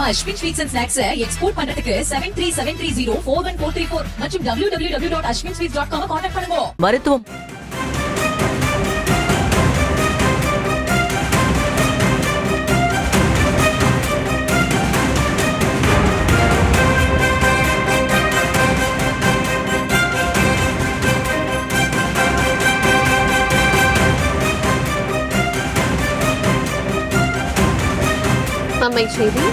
நம்ம Ashwin sweets and snacks export பண்றதுக்கு 7373041434 மற்றும் www.ashwinsweets.com கான்டாக்ட் பண்ணுங்க. மருத்துவம் அண்மை செய்தி.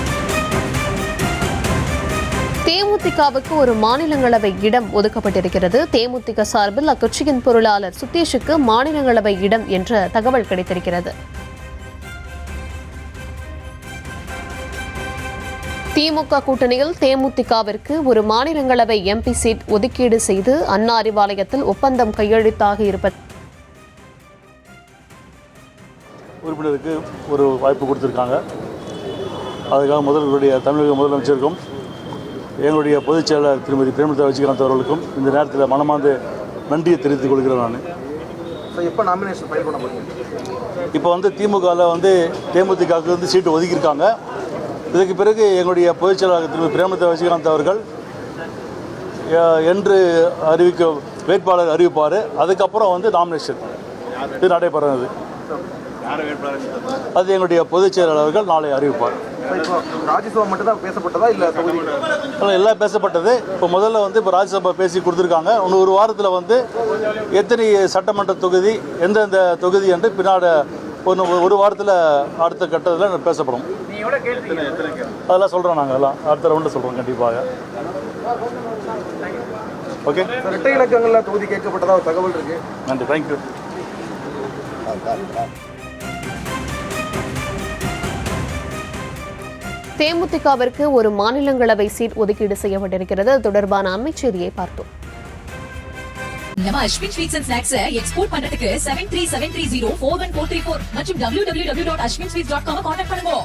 தேமுதிகவுக்கு ஒரு மாநிலங்களவை இடம் ஒதுக்கப்பட்டிருக்கிறது. தேமுதிக சார்பில் அக்கட்சியின் பொருளாளர் சுதீஷுக்கு மாநிலங்களவை இடம் என்ற தகவல் கிடைத்திருக்கிறது. திமுக கூட்டணியில் தேமுதிகவிற்கு ஒரு மாநிலங்களவை எம்பி சீட் ஒதுக்கீடு செய்து அண்ணா அறிவாலயத்தில் ஒப்பந்தம் கையெழுத்தாக இருப்பது உறுப்பினருக்கு ஒரு வாய்ப்பு கொடுத்திருக்காங்க. அதுக்காக தமிழக முதலமைச்சருக்கும் எங்களுடைய பொதுச் செயலாளர் திருமதி பிரேமலதா விஜயகாந்த் அவர்களுக்கும் இந்த நேரத்தில் மனமார்ந்த நன்றியை தெரிவித்துக் கொள்கிறேன். நான் எப்போ நாமினேஷன் ஃபைல் பண்ண போறீங்க? இப்போ தேமுகவில் தேமுதிகவுக்கு சீட்டு ஒதுக்கியிருக்காங்க. இதுக்கு பிறகு எங்களுடைய பொதுச் செயலாளர் திருமதி பிரேமலதா விஜயகாந்த் அவர்கள் என்று வேட்பாளர் அறிவிப்பார். அதுக்கப்புறம் நாமினேஷன் இது நடைபெறது. அது எங்களுடைய பொதுச் செயலாளர்கள் நாளை அறிவிப்பார். ராஜ்யசபா மட்டும் தான் பேசப்பட்டதா இல்லை எல்லாம் பேசப்பட்டது. இப்போ முதல்ல இப்போ ராஜ்யசபா பேசி கொடுத்துருக்காங்க. இன்னும் ஒரு வாரத்தில் எத்தனை சட்டமன்ற தொகுதி எந்தெந்த தொகுதி என்று பின்னாடி ஒரு வாரத்தில் அடுத்த கட்டத்தில் பேசப்படும். அதெல்லாம் சொல்கிறோம். நாங்கள் எல்லாம் அடுத்த ரவுண்டில் சொல்கிறோம் கண்டிப்பாக. ஓகே. இரட்டை இலக்கங்களில் தொகுதி கேட்கப்பட்டதா ஒரு தகவல் இருக்குது. நன்றி. தேங்க்யூ. தேமுதிகவிற்கு ஒரு மாநிலங்களவை சீட் ஒதுக்கீடு செய்யப்பட்டிருக்கிறது. தொடர்பான அண்மை செய்தியை பார்த்தோம். நம்ம Ashwin sweets and snacks export பண்றதுக்கு 7373041434 மற்றும் www.ashwinsweets.com கான்டாக்ட் பண்ணுங்க.